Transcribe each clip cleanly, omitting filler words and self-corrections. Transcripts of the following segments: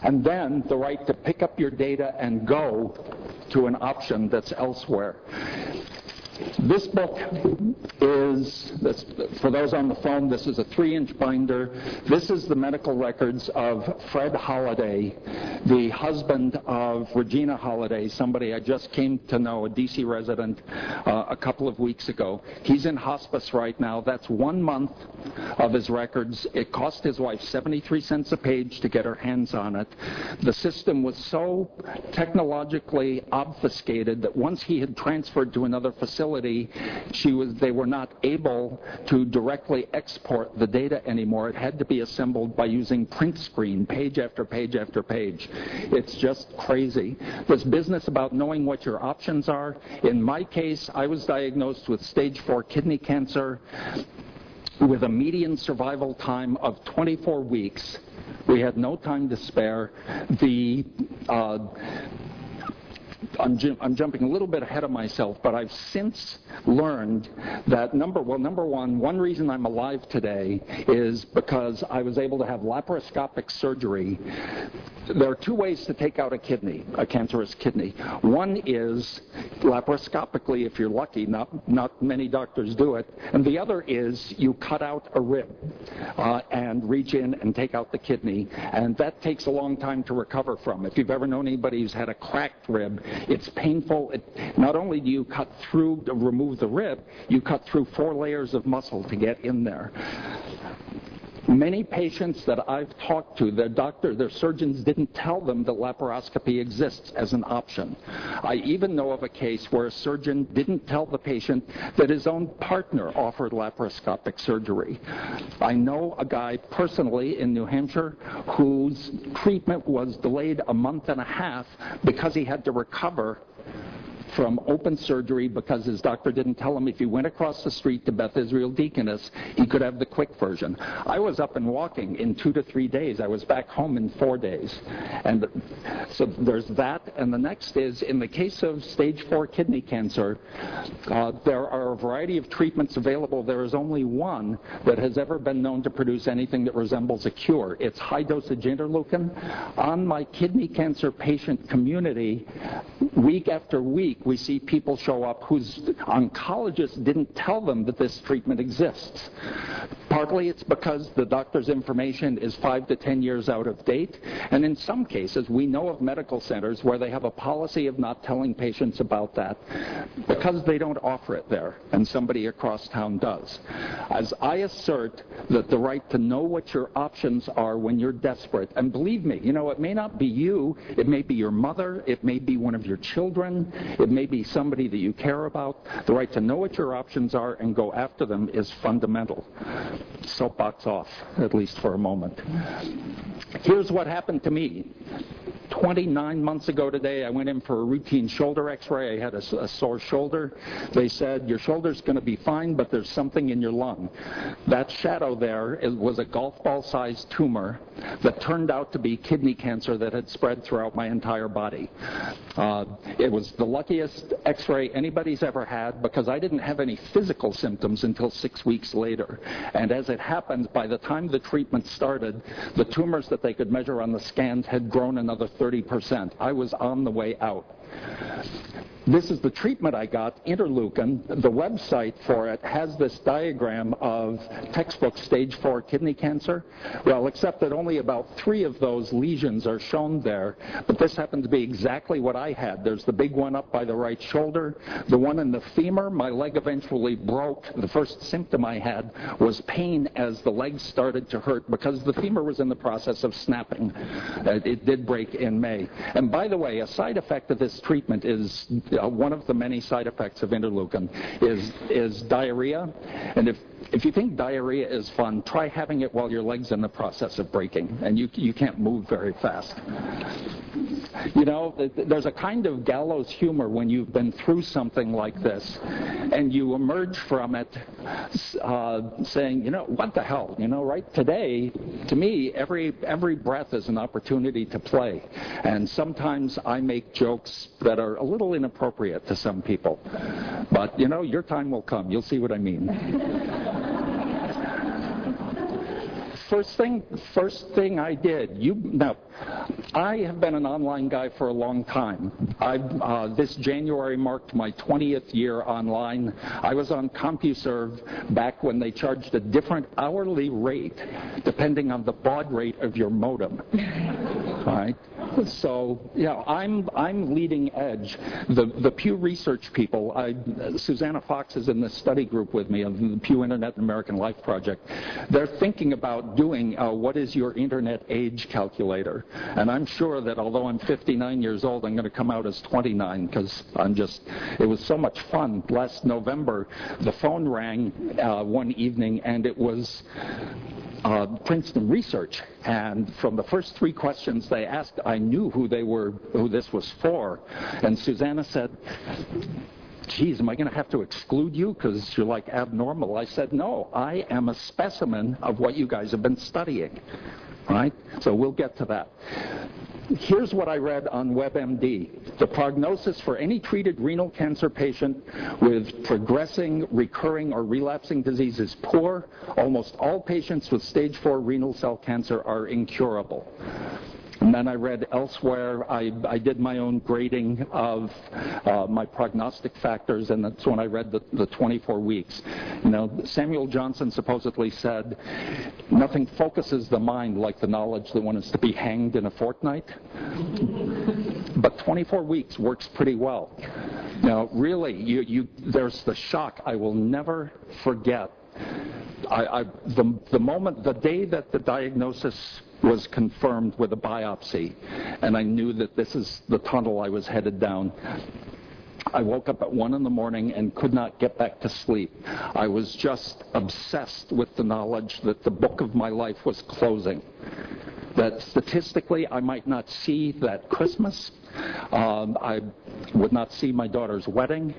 and then the right to pick up your data and go to an option that's elsewhere. This book is, for those on the phone, this is a 3-inch binder. This is the medical records of Fred Holliday, the husband of Regina Holliday, somebody I just came to know, a D.C. resident, a couple of weeks ago. He's in hospice right now. That's 1 month of his records. It cost his wife 73 cents a page to get her hands on it. The system was so technologically obfuscated that once he had transferred to another facility, they were not able to directly export the data anymore. It had to be assembled by using print screen, page after page after page. It's just crazy. This business about knowing what your options are. In my case, I was diagnosed with stage 4 kidney cancer with a median survival time of 24 weeks. We had no time to spare. I'm jumping a little bit ahead of myself, but I've since learned that number one reason I'm alive today is because I was able to have laparoscopic surgery. There are 2 ways to take out a kidney, a cancerous kidney. One is laparoscopically, if you're lucky. Not many doctors do it. And the other is you cut out a rib and reach in and take out the kidney. And that takes a long time to recover from. If you've ever known anybody who's had a cracked rib, it's painful. Not only do you cut through to remove the rib, you cut through 4 layers of muscle to get in there. Many patients that I've talked to, their surgeons didn't tell them that laparoscopy exists as an option. I even know of a case where a surgeon didn't tell the patient that his own partner offered laparoscopic surgery. I know a guy personally in New Hampshire whose treatment was delayed a month and a half because he had to recover from open surgery because his doctor didn't tell him if he went across the street to Beth Israel Deaconess, he could have the quick version. I was up and walking in 2 to 3 days. I was back home in 4 days. And so there's that. And the next is, in the case of stage 4 kidney cancer, there are a variety of treatments available. There is only one that has ever been known to produce anything that resembles a cure. It's high-dosage interleukin. On my kidney cancer patient community, week after week, we see people show up whose oncologists didn't tell them that this treatment exists. Partly it's because the doctor's information is 5 to 10 years out of date, and in some cases we know of medical centers where they have a policy of not telling patients about that because they don't offer it there, and somebody across town does. As I assert that the right to know what your options are when you're desperate, and believe me, it may not be you, it may be your mother, it may be one of your children, it may be somebody that you care about. The right to know what your options are and go after them is fundamental. Soapbox off, at least for a moment. Here's what happened to me. 29 months ago today, I went in for a routine shoulder x-ray. I had a sore shoulder. They said, your shoulder's going to be fine, but there's something in your lung. That shadow there was a golf ball-sized tumor that turned out to be kidney cancer that had spread throughout my entire body. It was the luckiest x-ray anybody's ever had because I didn't have any physical symptoms until 6 weeks later. And as it happens, by the time the treatment started, the tumors that they could measure on the scans had grown another 30%. I was on the way out. This is the treatment I got, interleukin. The website for it has this diagram of textbook stage 4 kidney cancer. Well, except that only about 3 of those lesions are shown there. But this happened to be exactly what I had. There's the big one up by the right shoulder. The one in the femur, my leg eventually broke. The first symptom I had was pain as the leg started to hurt because the femur was in the process of snapping. It did break in May. And by the way, a side effect of this treatment is one of the many side effects of interleukin is diarrhea. And if you think diarrhea is fun, try having it while your leg's in the process of breaking, and you can't move very fast. There's a kind of gallows humor when you've been through something like this, and you emerge from it saying, what the hell, right? Today, to me, every breath is an opportunity to play. And sometimes I make jokes that are a little inappropriate to some people. But, your time will come. You'll see what I mean. first thing I did. Now, I have been an online guy for a long time. This January marked my 20th year online. I was on CompuServe back when they charged a different hourly rate depending on the baud rate of your modem. All right. So, yeah, I'm leading edge. The Pew Research people, Susanna Fox is in this study group with me of the Pew Internet and American Life Project. They're thinking about doing what is your internet age calculator. And I'm sure that although I'm 59 years old, I'm going to come out as 29 because it was so much fun. Last November, the phone rang one evening, and it was Princeton Research, and from the first 3 questions they asked, I knew who this was for. And Susanna said, geez, am I going to have to exclude you because you're like abnormal? I said, no, I am a specimen of what you guys have been studying. Right? So we'll get to that. Here's what I read on WebMD. The prognosis for any treated renal cancer patient with progressing, recurring, or relapsing disease is poor. Almost all patients with stage 4 renal cell cancer are incurable. And then I read elsewhere, I did my own grading of my prognostic factors, and that's when I read the 24 weeks. You know, Samuel Johnson supposedly said, nothing focuses the mind like the knowledge that one is to be hanged in a fortnight. But 24 weeks works pretty well. Now, really, there's the shock I will never forget. The day that the diagnosis was confirmed with a biopsy, and I knew that this is the tunnel I was headed down, I woke up at 1 in the morning and could not get back to sleep. I was just obsessed with the knowledge that the book of my life was closing. That statistically I might not see that Christmas. I would not see my daughter's wedding,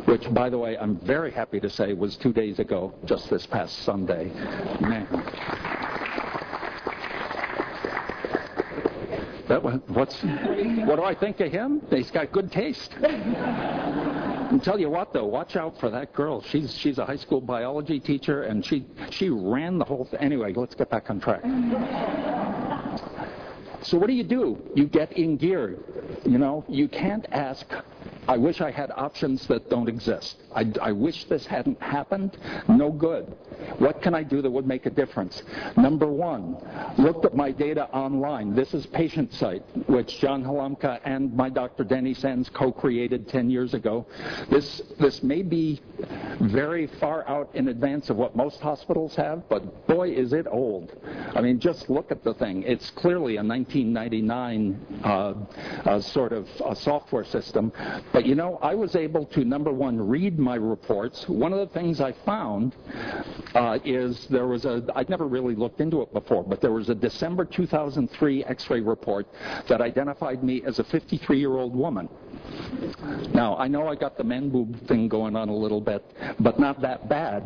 which, by the way, I'm very happy to say was 2 days ago, just this past Sunday. Man. What do I think of him? He's got good taste. I'll tell you what, though, watch out for that girl. She's a high school biology teacher, and she ran the whole thing. Anyway, let's get back on track. So what do? You get in gear. You know, you can't ask, I wish I had options that don't exist. I wish this hadn't happened. No good. What can I do that would make a difference? Number 1, looked at my data online. This is Patient Site, which John Halamka and my Dr. Danny Sands co-created 10 years ago. This may be very far out in advance of what most hospitals have, but boy, is it old. I mean, just look at the thing. It's clearly a 1999 sort of software system. But, you know, I was able to, number 1, read my reports. One of the things I found is there was I'd never really looked into it before, but there was a December 2003 X-ray report that identified me as a 53-year-old woman. Now, I know I got the man boob thing going on a little bit, but not that bad.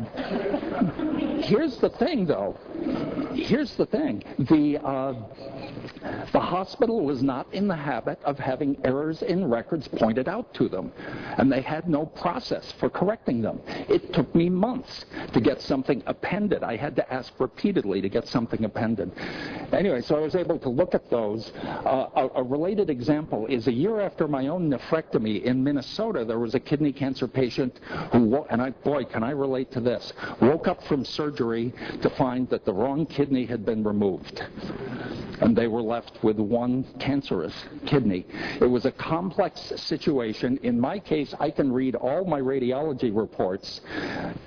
Here's the thing, though. Here's the thing. The hospital was not in the habit of having errors in records pointed out to them, and they had no process for correcting them. It took me months to get something appended. I had to ask repeatedly to get something appended. Anyway, so I was able to look at those. A related example is a year after my own nephrectomy in Minnesota, there was a kidney cancer patient who, boy, can I relate to this, woke up from surgery to find that the wrong kidney had been removed. And they were left with one cancerous kidney. It was a complex situation. In my case, I can read all my radiology reports.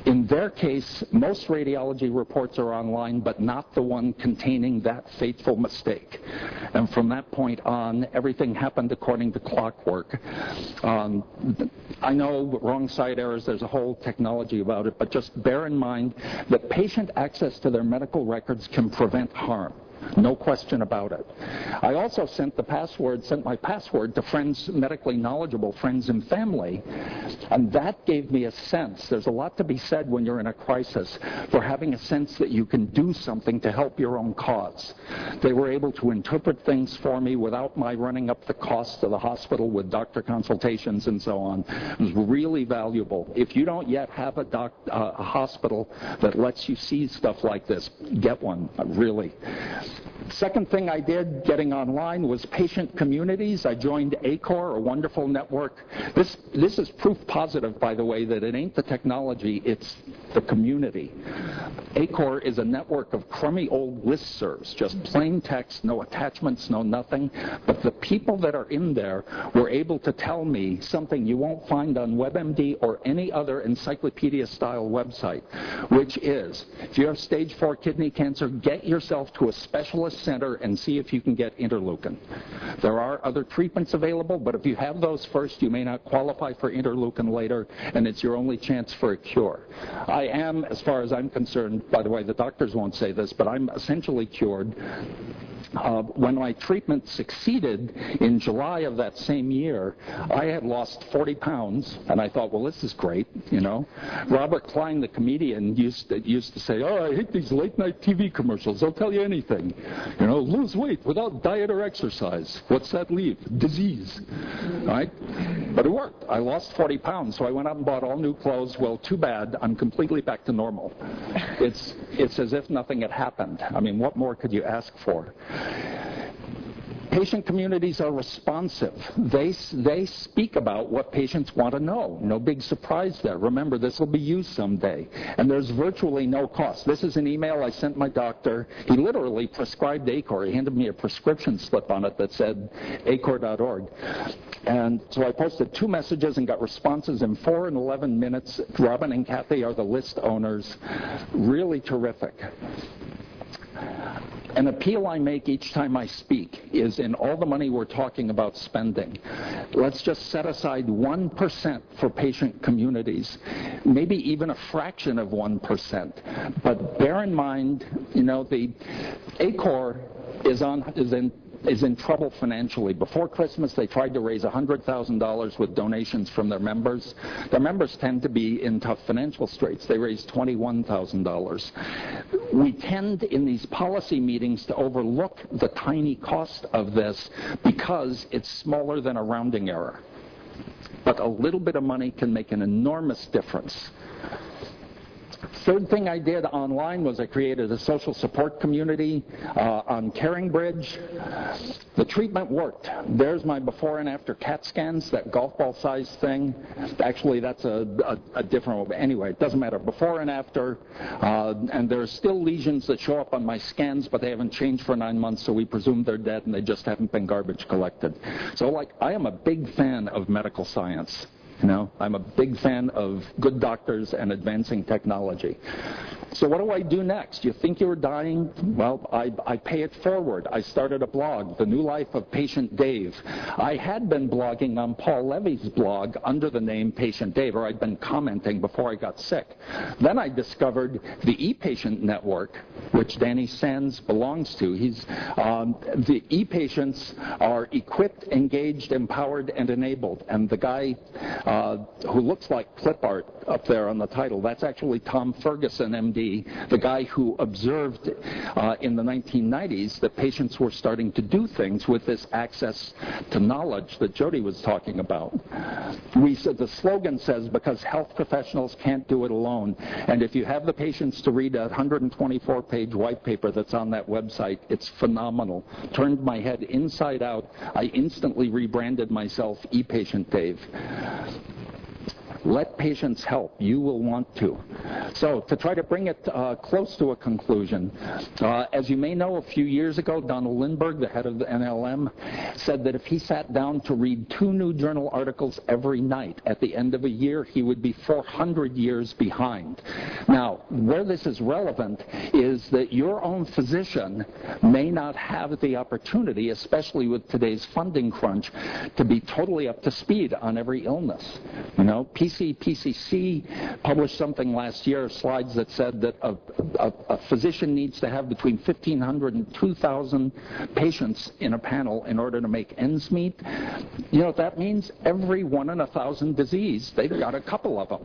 In their case, most radiology reports are online, but not the one containing that fateful mistake. And from that point on, everything happened according to clockwork. I know wrong side errors, there's a whole technology about it, but just bear in mind that patient access to their medical records can prevent harm. No question about it. I also sent my password to friends, medically knowledgeable friends and family, and that gave me a sense. There's a lot to be said when you're in a crisis for having a sense that you can do something to help your own cause. They were able to interpret things for me without my running up the cost of the hospital with doctor consultations and so on. It was really valuable. If you don't yet have a hospital that lets you see stuff like this, get one, really. Second thing I did getting online was patient communities. I joined ACOR, a wonderful network. This is proof positive, by the way, that it ain't the technology, it's the community. ACOR is a network of crummy old listservs, just plain text, no attachments, no nothing. But the people that are in there were able to tell me something you won't find on WebMD or any other encyclopedia-style website, which is, if you have stage 4 kidney cancer, get yourself to a specialist center and see if you can get interleukin. There are other treatments available, but if you have those first, you may not qualify for interleukin later, and it's your only chance for a cure. I am, as far as I'm concerned, by the way, the doctors won't say this, but I'm essentially cured. When my treatment succeeded in July of that same year, I had lost 40 pounds, and I thought, well, this is great, you know. Robert Klein, the comedian, used to say, oh, I hate these late-night TV commercials. They'll tell you anything. You know, lose weight without diet or exercise. What's that leave? Disease, right? But it worked. I lost 40 pounds, so I went out and bought all new clothes. Well, too bad. I'm completely back to normal. It's as if nothing had happened. I mean, what more could you ask for? Patient communities are responsive. They speak about what patients want to know. No big surprise there. Remember, this will be used someday. And there's virtually no cost. This is an email I sent my doctor. He literally prescribed ACOR. He handed me a prescription slip on it that said acor.org. And so I posted 2 messages and got responses in 4 and 11 minutes. Robin and Kathy are the list owners. Really terrific. An appeal I make each time I speak is in all the money we're talking about spending, let's just set aside 1% for patient communities, maybe even a fraction of 1%. But bear in mind, you know, the ACOR is in trouble financially. Before Christmas, they tried to raise $100,000 with donations from their members. Their members tend to be in tough financial straits. They raised $21,000. We tend in these policy meetings to overlook the tiny cost of this because it's smaller than a rounding error. But a little bit of money can make an enormous difference. Third thing I did online was I created a social support community on CaringBridge. The treatment worked. There's my before and after CAT scans, that golf ball size thing. Actually, that's a different one. Anyway, it doesn't matter. Before and after. And there are still lesions that show up on my scans, but they haven't changed for 9 months, so we presume they're dead and they just haven't been garbage collected. So, I am a big fan of medical science. You know, I'm a big fan of good doctors and advancing technology. So what do I do next? You think you're dying? Well, I pay it forward. I started a blog, The New Life of Patient Dave. I had been blogging on Paul Levy's blog under the name Patient Dave, or I'd been commenting before I got sick. Then I discovered the ePatient network, which Danny Sands belongs to. The ePatients are equipped, engaged, empowered, and enabled. And the guy who looks like clip art up there on the title, that's actually Tom Ferguson, MD, the guy who observed in the 1990s that patients were starting to do things with this access to knowledge that Jody was talking about. The slogan says, because health professionals can't do it alone. And if you have the patience to read a 124-page white paper that's on that website, it's phenomenal. Turned my head inside out. I instantly rebranded myself ePatient Dave. Let patients help. You will want to. So to try to bring it close to a conclusion, as you may know, a few years ago, Donald Lindbergh, the head of the NLM, said that if he sat down to read 2 new journal articles every night, at the end of a year, he would be 400 years behind. Now, where this is relevant is that your own physician may not have the opportunity, especially with today's funding crunch, to be totally up to speed on every illness. You know, PCC published something last year earlier slides that said that a physician needs to have between 1,500 and 2,000 patients in a panel in order to make ends meet. You know what that means? Every 1 in 1,000 disease, they've got a couple of them.